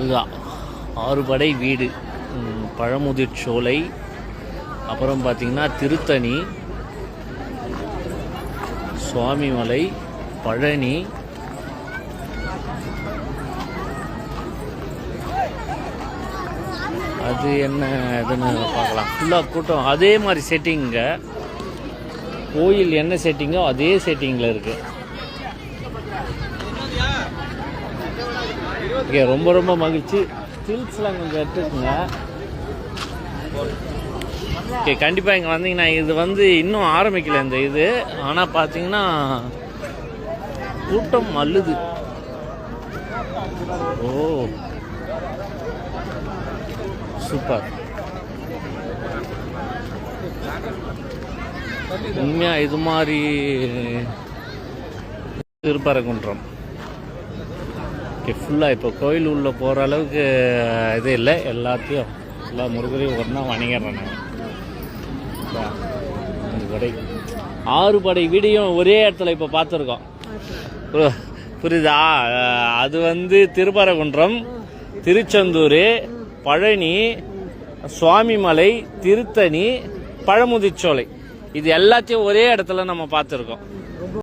முருகா, ஆறுபடை வீடு, பழமுதிர்ச்சோலை, அப்புறம் பார்த்திங்கன்னா திருத்தணி, சுவாமிமலை, பழனி, அது என்ன இதுன்னு பார்க்கலாம். ஃபுல்லாக கூட்டம் அதே மாதிரி செட்டிங்க. கோயில் என்ன செட்டிங்கோ அதே செட்டிங்கில் இருக்குது. ஓகே, ரொம்ப ரொம்ப மகிழ்ச்சி. ஸ்டில்ஸ்லாம் கொஞ்சம் எடுத்துக்குங்க. ஓகே, கண்டிப்பாக இங்கே வந்தீங்கன்னா, இது இன்னும் ஆரம்பிக்கல இந்த இது. ஆனால் பார்த்தீங்கன்னா கூட்டம் அள்ளுது. ஓ சூப்பர். உண்மையாக இது மாதிரி திருப்பரங்குன்றம் ஃபுல்லாக இப்போ கோயில் உள்ளே போகிற அளவுக்கு இது இல்லை. எல்லாத்தையும் எல்லா முருகரையும் ஒன்றா வணிகறேன் நான். 6 படை வீடியும் ஒரே இடத்துல இப்போ பார்த்துருக்கோம். புரியுதா? அது திருப்பரங்குன்றம், திருச்செந்தூர், பழனி, சுவாமிமலை, திருத்தணி, பழமுதிர்ச்சோலை, இது எல்லாத்தையும் ஒரே இடத்துல நம்ம பார்த்துருக்கோம்.